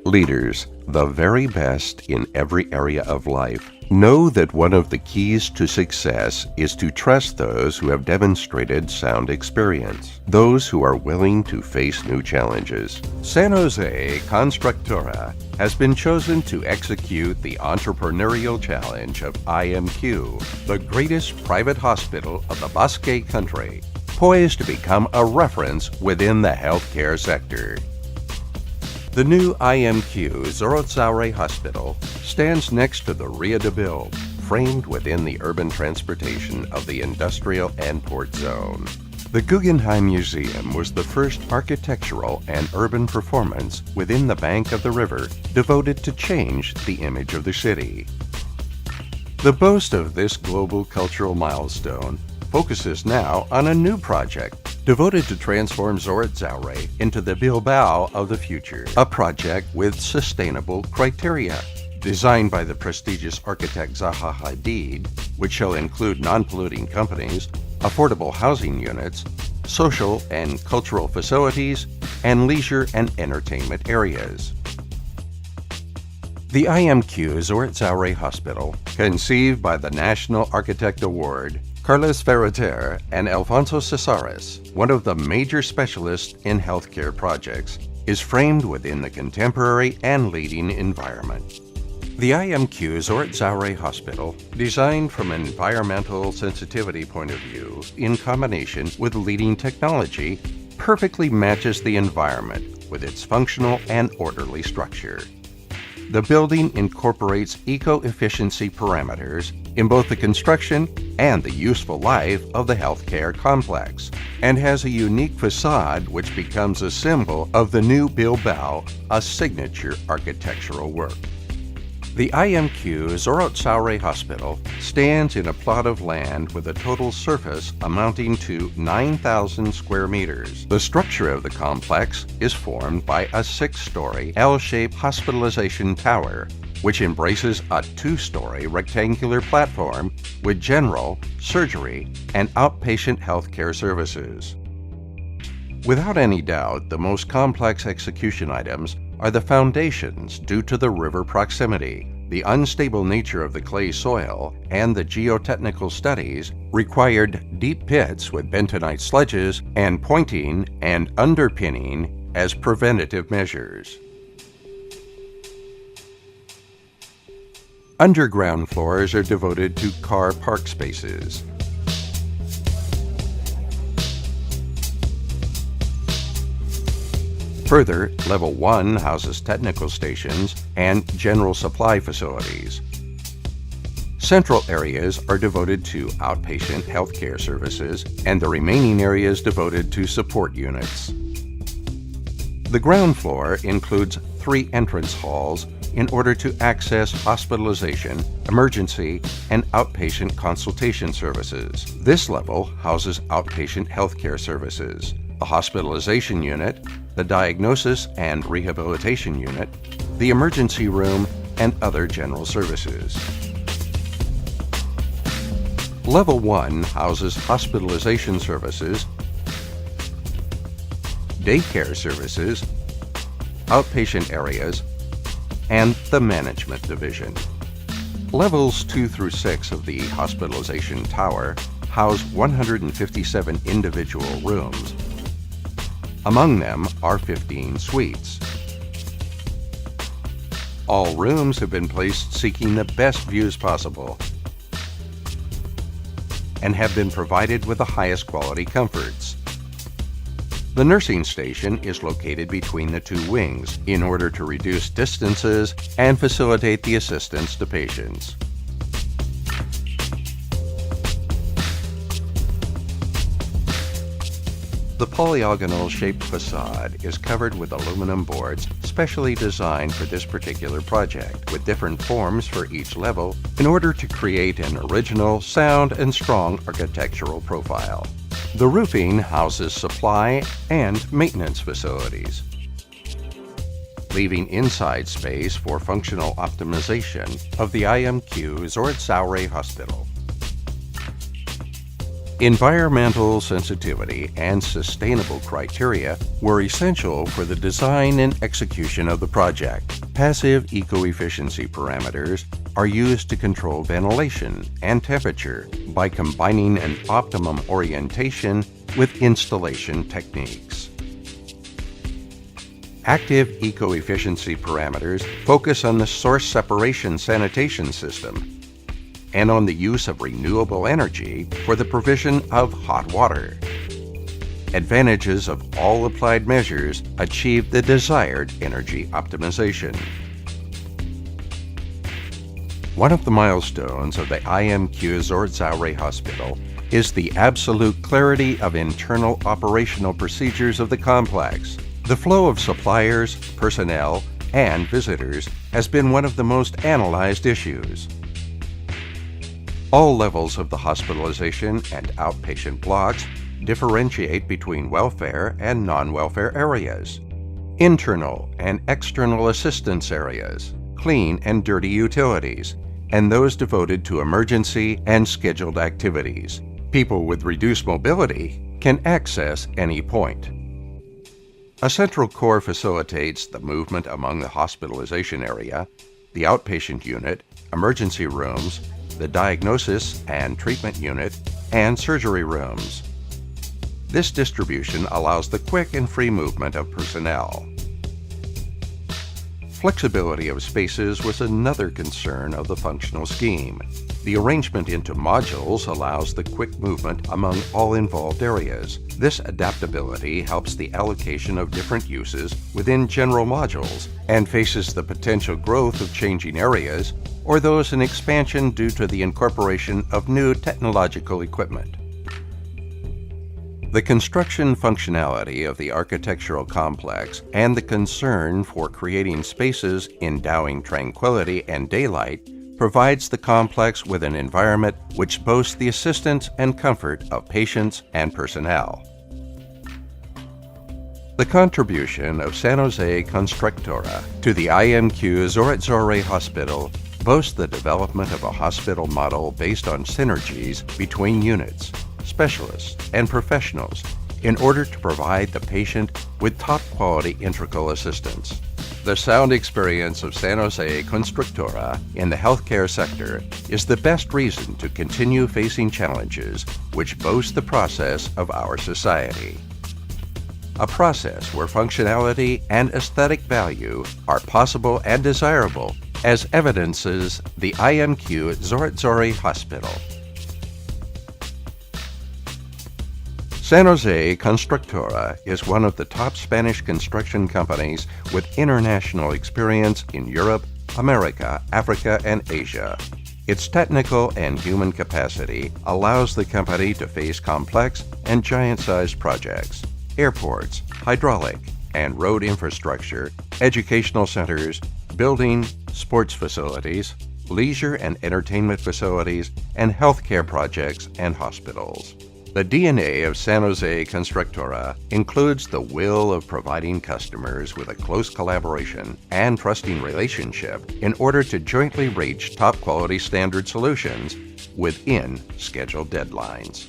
Leaders, the very best in every area of life, know that one of the keys to success is to trust those who have demonstrated sound experience, those who are willing to face new challenges. San Jose Constructora has been chosen to execute the entrepreneurial challenge of IMQ, the greatest private hospital of the Basque Country, poised to become a reference within the healthcare sector. The new IMQ Zorrotzaurre Hospital stands next to the Ria de Bilbao, framed within the urban transportation of the industrial and port zone. The Guggenheim Museum was the first architectural and urban performance within the bank of the river devoted to change the image of the city. The boast of this global cultural milestone focuses now on a new project devoted to transform Zorrotzaurre into the Bilbao of the future, a project with sustainable criteria. Designed by the prestigious architect Zaha Hadid, which shall include non-polluting companies, affordable housing units, social and cultural facilities, and leisure and entertainment areas. The IMQ Zorrotzaurre Hospital, conceived by the National Architect Award, Carlos Ferreter and Alfonso Cesares, one of the major specialists in healthcare projects, is framed within the contemporary and leading environment. The IMQ Zorrotzaurre Hospital, designed from an environmental sensitivity point of view in combination with leading technology, perfectly matches the environment with its functional and orderly structure. The building incorporates eco-efficiency parameters in both the construction and the useful life of the healthcare complex, and has a unique facade which becomes a symbol of the new Bilbao, a signature architectural work. The IMQ Zorrotzaurre Hospital stands in a plot of land with a total surface amounting to 9,000 square meters. The structure of the complex is formed by a 6-story L-shaped hospitalization tower, which embraces a 2-story rectangular platform with general, surgery, and outpatient healthcare services. Without any doubt, the most complex execution items are the foundations due to the river proximity, the unstable nature of the clay soil, and the geotechnical studies required deep pits with bentonite sledges and pointing and underpinning as preventative measures. Underground floors are devoted to car park spaces. Further, Level 1 houses technical stations and general supply facilities. Central areas are devoted to outpatient healthcare services, and the remaining areas devoted to support units. The ground floor includes 3 entrance halls in order to access hospitalization, emergency, and outpatient consultation services. This level houses outpatient healthcare services, the hospitalization unit, the diagnosis and rehabilitation unit, the emergency room, and other general services. Level 1 houses hospitalization services, daycare services, outpatient areas, and the management division. Levels 2 through 6 of the hospitalization tower house 157 individual rooms. Among them are 15 suites. All rooms have been placed seeking the best views possible and have been provided with the highest quality comforts. The nursing station is located between the 2 wings in order to reduce distances and facilitate the assistance to patients. The polygonal-shaped facade is covered with aluminum boards specially designed for this particular project, with different forms for each level in order to create an original, sound, and strong architectural profile. The roofing houses supply and maintenance facilities, leaving inside space for functional optimization of the IMQ Zorrotzaurre Hospital. Environmental sensitivity and sustainable criteria were essential for the design and execution of the project. Passive eco-efficiency parameters are used to control ventilation and temperature by combining an optimum orientation with installation techniques. Active eco-efficiency parameters focus on the source separation sanitation system and on the use of renewable energy for the provision of hot water. Advantages of all applied measures achieve the desired energy optimization. One of the milestones of the IMQ Zorrotzaurre Hospital is the absolute clarity of internal operational procedures of the complex. The flow of suppliers, personnel, and visitors has been one of the most analyzed issues. All levels of the hospitalization and outpatient blocks differentiate between welfare and non-welfare areas, internal and external assistance areas, clean and dirty utilities, and those devoted to emergency and scheduled activities. People with reduced mobility can access any point. A central core facilitates the movement among the hospitalization area, the outpatient unit, emergency rooms, the diagnosis and treatment unit, and surgery rooms. This distribution allows the quick and free movement of personnel. Flexibility of spaces was another concern of the functional scheme. The arrangement into modules allows the quick movement among all involved areas. This adaptability helps the allocation of different uses within general modules and faces the potential growth of changing areas or those in expansion due to the incorporation of new technological equipment. The construction functionality of the architectural complex and the concern for creating spaces endowing tranquility and daylight provides the complex with an environment which boasts the assistance and comfort of patients and personnel. The contribution of San Jose Constructora to the IMQ Zorrotzaurre Hospital boasts the development of a hospital model based on synergies between units, specialists, and professionals in order to provide the patient with top-quality integral assistance. The sound experience of San Jose Constructora in the healthcare sector is the best reason to continue facing challenges which boast the process of our society. A process where functionality and aesthetic value are possible and desirable, as evidences the IMQ Zorrotzaurre Hospital. San Jose Constructora is one of the top Spanish construction companies with international experience in Europe, America, Africa, and Asia. Its technical and human capacity allows the company to face complex and giant-sized projects, airports, hydraulic and road infrastructure, educational centers, building, sports facilities, leisure and entertainment facilities, and healthcare projects and hospitals. The DNA of San Jose Constructora includes the will of providing customers with a close collaboration and trusting relationship in order to jointly reach top quality standard solutions within scheduled deadlines.